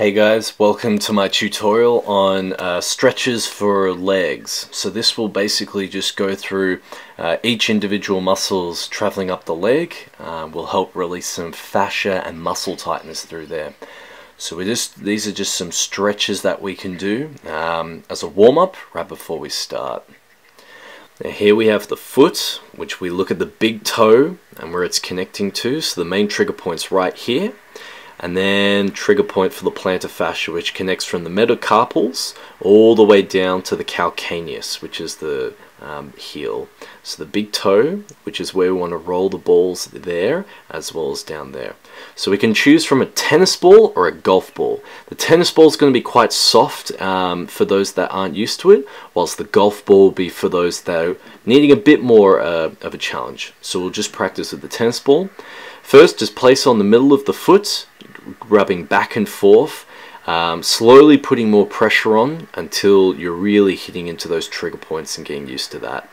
Hey guys, welcome to my tutorial on stretches for legs. So this will basically just go through each individual muscles traveling up the leg. Will help release some fascia and muscle tightness through there. So these are just some stretches that we can do as a warm-up right before we start. Now here we have the foot, which we look at the big toe and where it's connecting to. So the main trigger point's right here. And then trigger point for the plantar fascia, which connects from the metacarpals all the way down to the calcaneus, which is the heel. So the big toe, which is where we want to roll the balls there, as well as down there. So we can choose from a tennis ball or a golf ball. The tennis ball is going to be quite soft for those that aren't used to it, whilst the golf ball will be for those that are needing a bit more of a challenge. So we'll just practice with the tennis ball. First, just place on the middle of the foot, rubbing back and forth, slowly putting more pressure on until you're really hitting into those trigger points and getting used to that.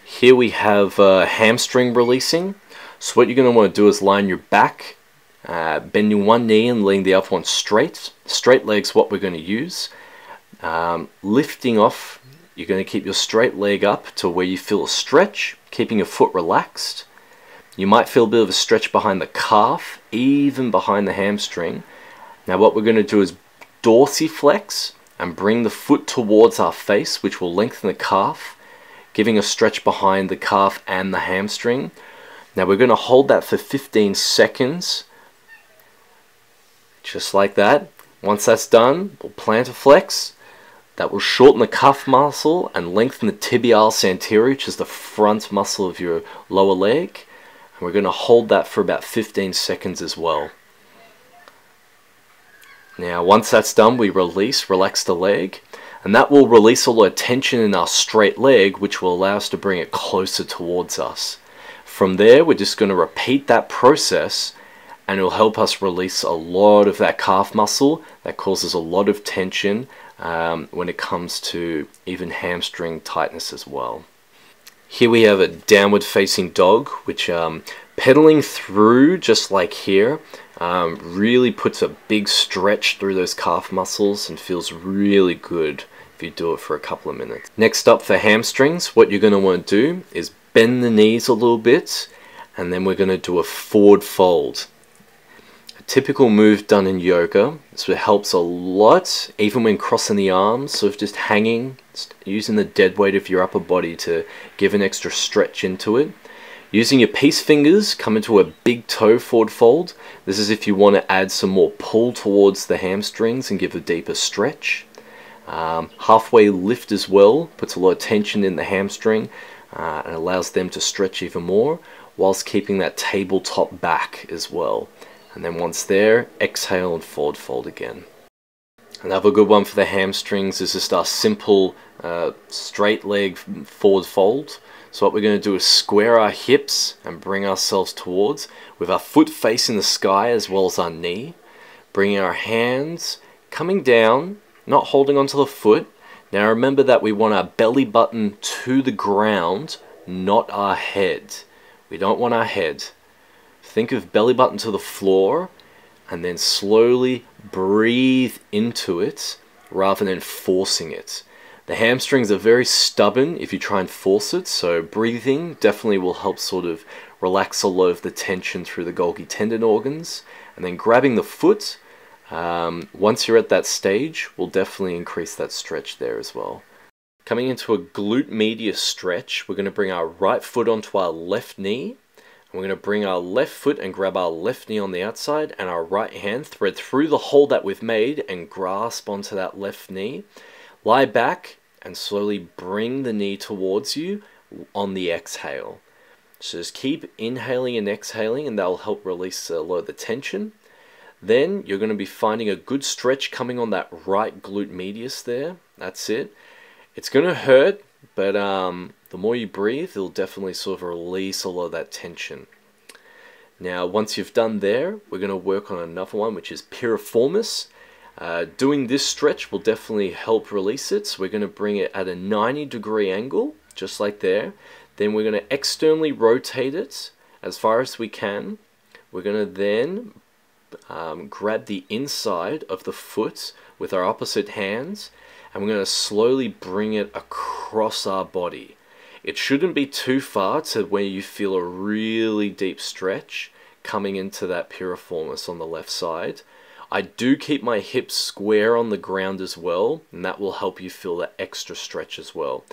Here we have hamstring releasing. So what you're going to want to do is line your back, bending one knee and laying the other one straight. Straight leg's what we're going to use. Lifting off, you're going to keep your straight leg up to where you feel a stretch, keeping your foot relaxed. You might feel a bit of a stretch behind the calf, even behind the hamstring. Now what we're going to do is dorsiflex and bring the foot towards our face, which will lengthen the calf, giving a stretch behind the calf and the hamstring. Now we're going to hold that for 15 seconds, just like that. Once that's done, we'll plantar flex. That will shorten the calf muscle and lengthen the tibialis anterior, which is the front muscle of your lower leg. And we're going to hold that for about 15 seconds as well. Now once that's done, we relax the leg, and that will release all the tension in our straight leg, which will allow us to bring it closer towards us. From there, we're just going to repeat that process, and it will help us release a lot of that calf muscle that causes a lot of tension when it comes to even hamstring tightness as well. Here we have a downward facing dog, which pedaling through just like here really puts a big stretch through those calf muscles and feels really good if you do it for a couple of minutes. Next up for hamstrings, what you're going to want to do is bend the knees a little bit, and then we're going to do a forward fold. Typical move done in yoga, so it helps a lot even when crossing the arms, sort of just hanging, using the dead weight of your upper body to give an extra stretch into it. Using your peace fingers, come into a big toe forward fold. This is if you want to add some more pull towards the hamstrings and give a deeper stretch. Halfway lift as well, puts a lot of tension in the hamstring and allows them to stretch even more, whilst keeping that tabletop back as well. And then once there, exhale and forward fold again. Another good one for the hamstrings is just our simple straight leg forward fold. So what we're going to do is square our hips and bring ourselves towards, with our foot facing the sky as well as our knee. Bringing our hands coming down, not holding onto the foot. Now remember that we want our belly button to the ground, not our head. We don't want our head. Think of belly button to the floor, and then slowly breathe into it rather than forcing it. The hamstrings are very stubborn if you try and force it, so breathing definitely will help sort of relax a lot of the tension through the Golgi tendon organs. And then grabbing the foot, once you're at that stage, will definitely increase that stretch there as well. Coming into a glute medius stretch, we're going to bring our right foot onto our left knee. We're going to bring our left foot and grab our left knee on the outside, and our right hand thread through the hole that we've made and grasp onto that left knee. Lie back and slowly bring the knee towards you on the exhale. So just keep inhaling and exhaling, and that will help release a lot of the tension. Then you're going to be finding a good stretch coming on that right glute medius there. That's it. It's going to hurt, but the more you breathe, it'll definitely sort of release a lot of that tension. Now, once you've done there, we're going to work on another one, which is piriformis. Doing this stretch will definitely help release it. So we're going to bring it at a 90-degree angle, just like there. Then we're going to externally rotate it as far as we can. We're going to then grab the inside of the foot with our opposite hands, and we're going to slowly bring it across our body. It shouldn't be too far to where you feel a really deep stretch coming into that piriformis on the left side. I do keep my hips square on the ground as well, and that will help you feel that extra stretch as well.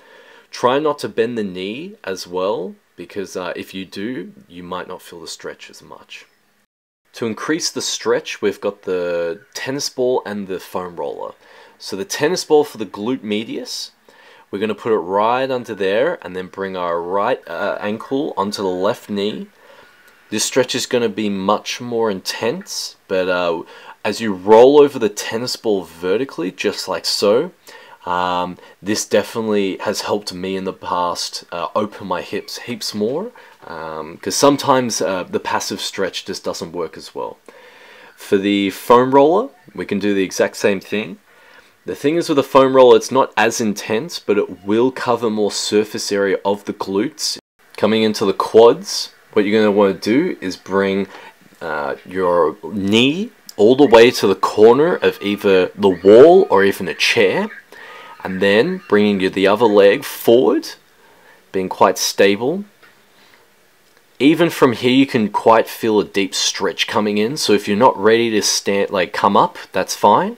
Try not to bend the knee as well, because if you do, you might not feel the stretch as much. To increase the stretch, we've got the tennis ball and the foam roller. So the tennis ball for the glute medius, we're going to put it right under there and then bring our right ankle onto the left knee. This stretch is going to be much more intense, but as you roll over the tennis ball vertically, just like so, this definitely has helped me in the past open my hips heaps more, because sometimes the passive stretch just doesn't work as well. For the foam roller, we can do the exact same thing. The thing is with the foam roller, it's not as intense, but it will cover more surface area of the glutes. Coming into the quads, what you're going to want to do is bring your knee all the way to the corner of either the wall or even a chair, and then bringing the other leg forward, being quite stable. Even from here you can quite feel a deep stretch coming in, so if you're not ready to stand, like come up, that's fine.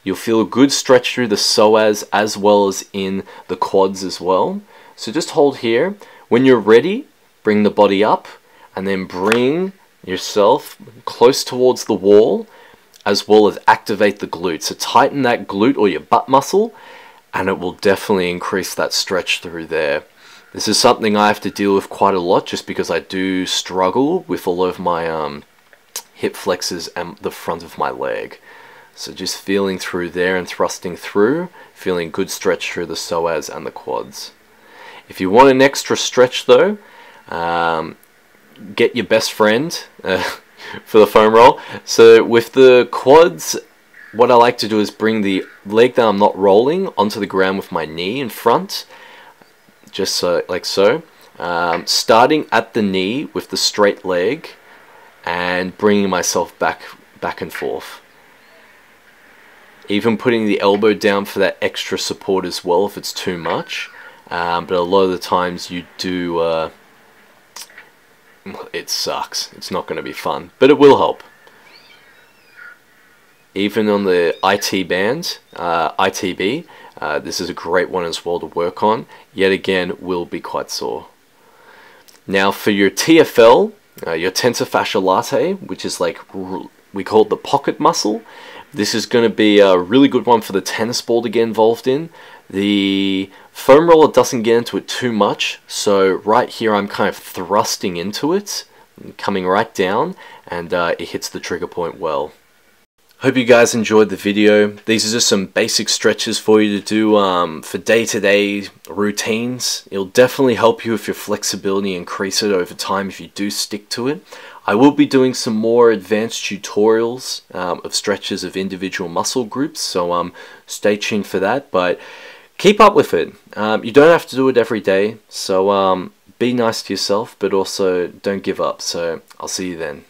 You'll feel a good stretch through the psoas as well as in the quads as well. So just hold here. When you're ready, bring the body up and then bring yourself close towards the wall, as well as activate the glute. So tighten that glute or your butt muscle, and it will definitely increase that stretch through there. This is something I have to deal with quite a lot, just because I do struggle with all of my hip flexors and the front of my leg. So just feeling through there and thrusting through, feeling good stretch through the psoas and the quads. If you want an extra stretch though, get your best friend for the foam roll. So with the quads, what I like to do is bring the leg that I'm not rolling onto the ground with my knee in front, just so, like so. Starting at the knee with the straight leg and bringing myself back and forth. Even putting the elbow down for that extra support as well if it's too much. But a lot of the times you do, it sucks. It's not going to be fun, but it will help. Even on the IT band, ITB, this is a great one as well to work on. Yet again, will be quite sore. Now for your TFL, your tensor fascia latae, which is like, we call it the pocket muscle. This is going to be a really good one for the tennis ball to get involved in. The foam roller doesn't get into it too much, so right here I'm kind of thrusting into it, coming right down, and it hits the trigger point well. Hope you guys enjoyed the video. These are just some basic stretches for you to do for day-to-day routines. It'll definitely help you with your flexibility, increase it over time if you do stick to it. I will be doing some more advanced tutorials of stretches of individual muscle groups, so stay tuned for that, but keep up with it. You don't have to do it every day, so be nice to yourself, but also don't give up. So I'll see you then.